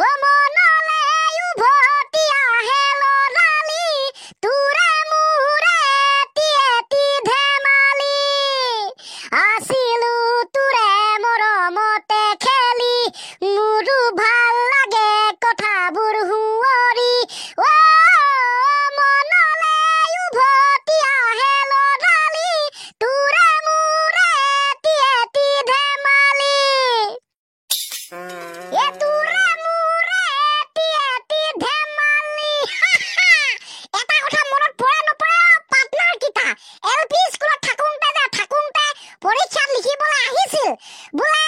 ও মনলে উভতি আহে লৰালি তোৰে মোৰে এটি ধেমালি আছিলো তোৰে মৰমতে খেলি মোৰো ভাল লাগে কথাবোৰ হুঁৱৰি ও মনলে উভতি আহে লৰালি তোৰে মোৰে এটি ধেমালি এ তোৰে মোৰে এটি ধেমালি এটা কথা মনত পৰে নপৰে পাৰ্টনাৰ কিটা এলপি স্কুলত থাকোঁতে পৰীক্ষাত লিখিবলৈ আহিছিল বোলে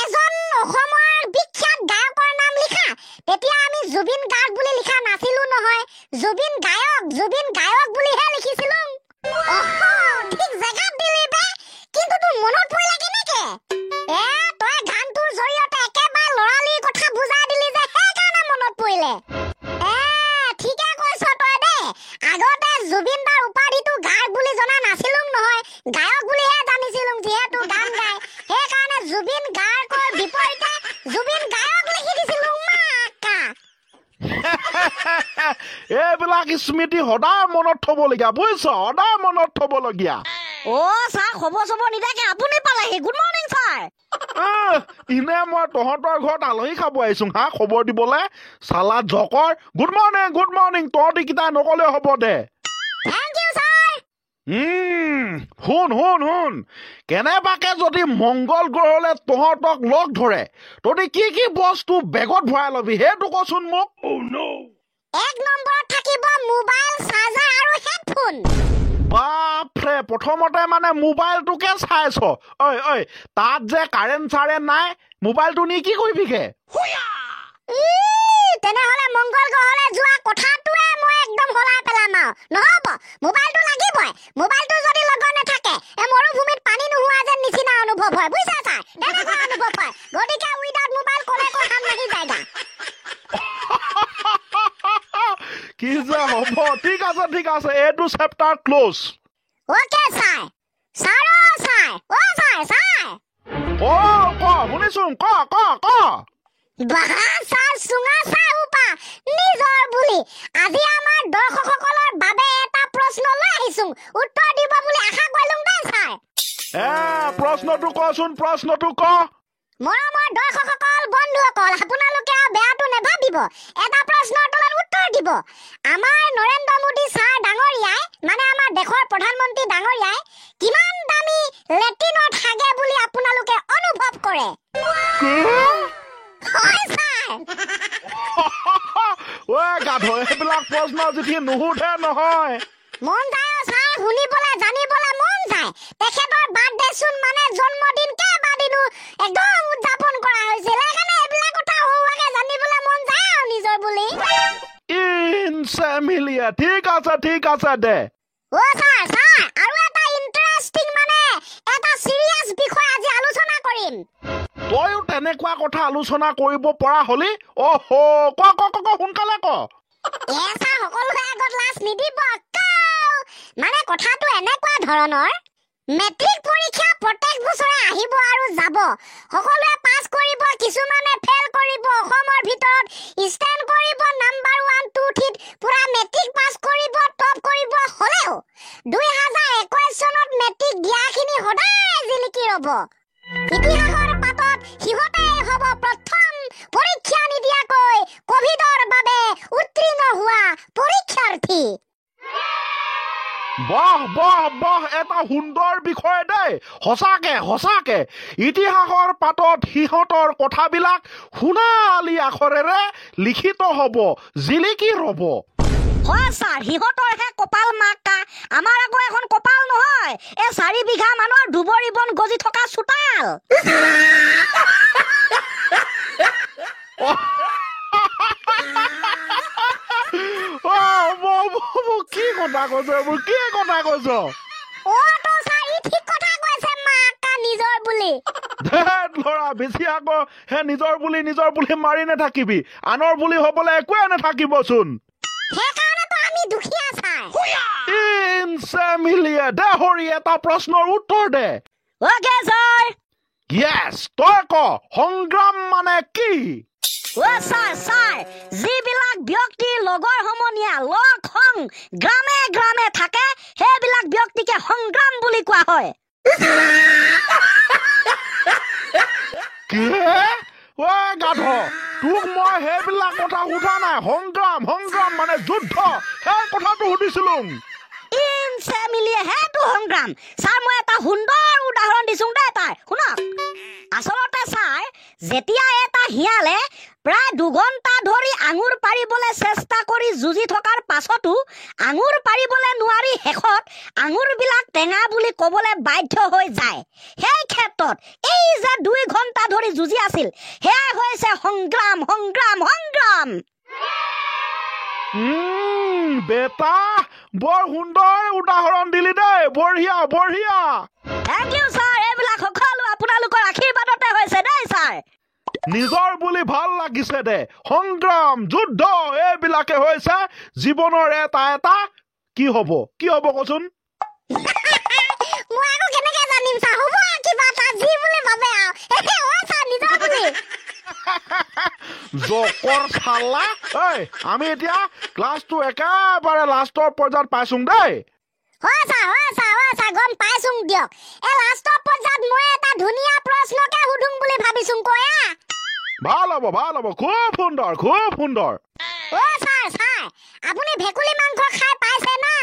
এজন অসমৰ বিখ্যাত গায়কৰ নাম লিখা তেতিয়া আমি জুবিন গাৰ্গ বুলি লিখা নাছিলো নহয় জুবিন গায়ক বুলিহে লিখিছিলো ঠিক জেগাত দিলি বে কিন্তু তোৰ মনত পৰিলে কেনেকে তই গানটোৰ জৰিয়তে একেবাৰে লৰালিৰ কথা বুজাই দিলি যে সেইকাৰণে মনত পৰিলে ঠিকে কৈছ তই দে আগতে জুবিন দাৰ উপাধিটো গায়ক বুলি জনা নাছিলো নহয় গায়ক বুলিহে জানিছিলো যিহেতু গান গায় সেইকাৰণে জুবিন গায়কৰ বিপৰীতে জুবিন গায়ক লিখি দিছিলো মাকা এইবিলাক স্মৃতি সদায় মনত থবলগীয়া বুজিছ সদায় মনত থবলগীয়া ছাৰ খবৰ নিদাকে আপুনি পালেহি গুড মৰ্ণিং ছাৰ ইনে মই তহঁতৰ ঘৰত আলহী খাব আহিছো হা খবৰ দিবলে চালা জকৰ গুড মৰ্ণিং তহঁতি কিটা নকলে হ'ব দে থেংক ইউ ছাৰ শুন কেনেবাকে যদি মংগল গ্ৰহলে তহঁতক লগ ধৰে তহঁতি কি বস্তু বেগত ভৰাই লবি সেইটো কচোন মোক এক নম্বৰত থাকিব মোবাইল চাৰ্জাৰ আৰু হেডফোন বাপৰে প্ৰথমতে মানে মোবাইলটোকে চাইছ ঐ তাত যে কাৰেণ্ট নাই মোবাইলটো নি কি কৰিবিগে তেনেহলে মংগল গ্ৰহলে যোৱা কথাটোৱে মই একদম হলাই পেলাম আৰু নহব মোবাইলটো লাগিবই মোবাইলটো যদি লগত নাথাকে মৰুভূমিত পানী নোহোৱা যেন নিচিনা অনুভৱ হয় বুজিছা ছাৰ তেনেকুৱা অনুভৱ হয় গতিকে উইদাউট মোবাইল ক'লে কাম নাহি যায়গা কি যে হ'ব ঠিক আছে এইটো চেপ্টাৰ ক্লোজ ওকে ছাৰ শুনিছো ক বাহা ছাৰ চুঙা ছাৰ উপা নিজৰ বুলি আজি আমাৰ দৰ্শকসকলৰ বাবে এটা প্ৰশ্ন লৈ আহিছো উত্তৰ দিব বুলি আশা কৰিলো দে ছাৰ প্ৰশ্নটো কচোন মৰমৰ দৰ্শকসকল বন্ধুসকল আপোনালোকে বেয়াটো নেভাবিব এটা প্ৰশ্নৰ তলত উত্তৰ দিব আমাৰ নৰেন্দ্ৰ মোদী ছাৰ ডাঙৰীয়াই মানে আমাৰ দেশৰ প্ৰধানমন্ত্ৰী ডাঙৰীয়াই কিমান দামী লেট্ৰিনত হাগে বুলি আপোনালোকে অনুভৱ কৰে হয় ছাৰ গাধ এইবিলাক প্ৰশ্ন যদি নুসুধে নহয় মন যায় ছাৰ শুনিবলৈ জানিবলৈ মন যায় তেখেতৰ বাৰ্থডে চোন মানে জন্মদিন কেইবাদিনো একদম উদযাপন কৰা হৈছিল সেইকাৰণে এইবিলাক কথা হোৱাকে জানিবলৈ মন যায় আৰু নিজৰ বুলি ইনচেমিলিয়া ঠিক আছে দে ছাৰ আৰু এটা ইন্টাৰেষ্টিং মানে এটা সিৰিয়াছ বিষয় আজি আলোচনা কৰিম তইও তেনেকুৱা কথা আলোচনা কৰিব পৰা হলি ওহো ক সোনকালে ক ছাৰ সকলোৰে আগত লাজ নিদিব মানে কথাটো এনেকুৱা ধৰণৰ মেট্ৰিক পৰীক্ষা প্ৰত্যেক বছৰে আহিব আৰু যাব সকলোৱে পাছ কৰিব কিছুমানে ফেল কৰিব অসমৰ ভিতৰত ষ্টেণ্ড কৰিব নাম্বাৰ 1 2 3 পুৰা মেট্ৰিক পাছ কৰিব টপ কৰিব হলেও 2021 চনত মেট্ৰিক দিয়াখিনি সদায় জিলিকি ৰব ইতিহাসৰ পাতত সিহঁতে হ'ব প্ৰথম পৰীক্ষা নিদিয়াকৈ কোভিডৰ বাবে উত্তীৰ্ণ হোৱা পৰীক্ষাৰ্থী বাহ এটা সুন্দৰ বিষয় দেই সঁচাকে ইতিহাসৰ পাতত সিহঁতৰ কথাবিলাক সোণালী আখৰেৰে লিখিত হ'ব জিলিকি ৰব হয় ছাৰ সিহঁতৰহে কপাল মাকা আমাৰ আকৌ এখন কপাল নহয় 4 বিঘা মানৰ দুবৰি বন গজি থকা চোতাল কি কথা কৈছ নিজৰ বুলি লৰা বেছি আকৌ হে নিজৰ বুলি মাৰি নাথাকিবি আনৰ বুলি হবলৈ একোৱে নাথাকিবচোন সেইকাৰণেতো আমি দুখীয়া ছাৰ ইনচেমিলিয়া দে হৰি এটা প্ৰশ্নৰ উত্তৰ দে ওকে ছাৰ ইয়েছ তই ক সংগ্ৰাম মানে কি অ ছাৰ যিবিলাক ব্যক্তি লগৰ সমনীয়া লগ সং গ্ৰামে গ্ৰামে থাকে সেইবিলাক ব্যক্তিকে সংগ্ৰাম বুলি কোৱা হয়। কি ঐ গাধ তোক মই সেইবিলাক কথা সোধা নাই সংগ্ৰাম মানে যুদ্ধ সেই কথাটো সুধিছিলো মিলিয়ে সেইটো সংগ্ৰাম। ছাৰ মই এটা সুন্দৰ উদাহৰণ দিছো দেই তাৰ শুনক। আচলতে ছাৰ যেতিয়া এটা শিয়ালে প্ৰায় 2 ঘণ্টা ধৰি আঙুৰ পাৰিবলৈ চেষ্টা কৰি যুঁজি থকাৰ পাছতো আঙুৰ পাৰিবলৈ নোৱাৰি শেষত আঙুৰবিলাক টেঙা বুলি ক'বলৈ বাধ্য হৈ যায়। সেই ক্ষেত্ৰত এই যে 2 ঘণ্টা ধৰি যুঁজি আছিল সেয়া হৈছে সংগ্ৰাম। বেটা বৰ সুন্দৰ উদাহৰণ দিলি দেই বঢ়িয়া থেংক ইউ ছাৰ। এইবিলাক সকলো আপোনালোকৰ আশীৰ্বাদতে হৈছে দেই ছাৰ। নিজৰ বুলি ভাল লাগিছে দে সংগ্ৰাম যুদ্ধ এইবিলাকে হৈছে জীৱনৰ এটা কি হব কচোন মই আকৌ কেনেকে জানিম ছাৰ হ'ব কিবা এটা যি বুলি ভাবে আৰু ঐ ছাৰ নিজৰ বুলি জকৰ চালা ঐ আমি এতিয়া ক্লাছটো একেবাৰে লাষ্টৰ পৰ্যায়ত পাইছোং দেই। হয় ছাৰ গম পাইছোং দিয়ক। এই লাষ্টৰ পৰ্যায়ত মই এটা ধুনীয়া প্ৰশ্নকে সুধুং বুলি ভাবিছোং কয়া। ভাল হ'ব খুব সুন্দৰ ঐ ছাৰ আপুনি ভেকুলী মাংস খাই পাইছে না?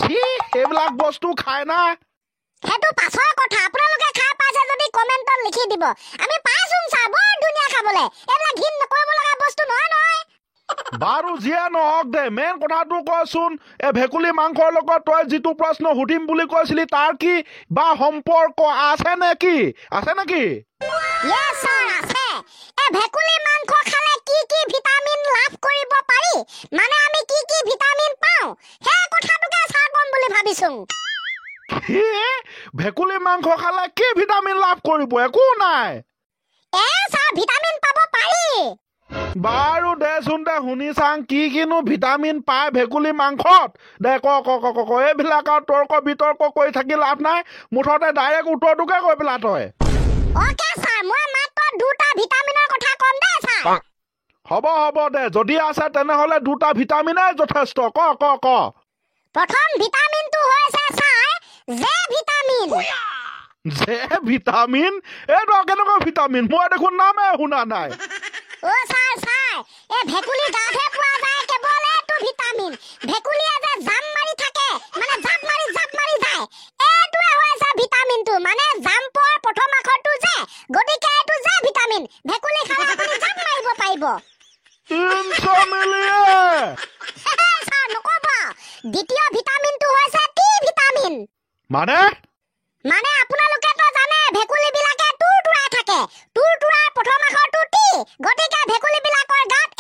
সেইবিলাক বস্তু খাই না সেইটো পাছৰ কথা। আপোনালোকে খাই পাইছে যদি কমেন্টত লিখি দিব। আমি পাইছোং ছাৰ বৰ ধুনীয়া খাবলে। এইবিলাক ঘিন নকৰিব লগা বস্তু নহয়। বাৰু যিয়ে নহওক দে মেইন কথাটো কচোন এই ভেকুলী মাংসৰ লগত তই যিটো প্ৰশ্ন সুধিম বুলি কৈছিলি তাৰ কি বা সম্পৰ্ক আছে নেকি? ইয়েছ ছাৰ আছে। এই ভেকুলী মাংস খালে কি ভিটামিন লাভ কৰিব পাৰি মানে আমি কি ভিটামিন পাওঁ সেই কথাটোকে ছাৰ কম বুলি ভাবিছোং। ভেকুলী মাংস খালে কি ভিটামিন লাভ কৰিব? একো নাই। ছাৰ ভিটামিন পাব পাৰি। বাৰু দেচোন দে শুনি চাং কিনো ভিটামিন পায় ভেকুলী মাংসত দে ক এইবিলাক আৰু তৰ্ক বিতৰ্ক কৰি থাকি লাভ নাই। মুঠতে ডাইৰেক্ট উত্তৰটোকে কৈ পেলা তই। অকে ছাৰ মই মাত্ৰ 2টা ভিটামিনৰ কথা কম দেই ছাৰ। হ'ব দে যদি আছে তেনেহলে 2টা ভিটামিনেই যথেষ্ট ক প্ৰথম ভিটামিনটো হৈছে sir J vitamin. J vitamin এইটো কেনেকুৱা ভিটামিন? মই দেখোন নামে শুনা নাই। ছাৰ এই ভেকুলী গাঁতহে পোৱা যায় কেৱল এইটো ভিটামিন। ভেকুলীয়ে যে জাম মাৰি থাকে মানে জাপ মাৰি যায় এইটোৱে হৈছে ভিটামিনটো মানে জাম্পৰ প্ৰথম আখৰটো যে গতিকে এইটো জে ভিটামিন। ভেকুলী খালে আপুনি জাপ মাৰিব পাৰিব। ছাৰ নকব। দ্বিতীয় ভিটামিনটো হৈছে টি ভিটামিন। মানে আপোনালোকেতো জানে ভেকুলী বিলাকে তুৰতুৰাই থাকে। তুৰতুৰাৰ প্ৰথম আখৰটো টি গতিকে ভেকুলী বিলাকৰ গাত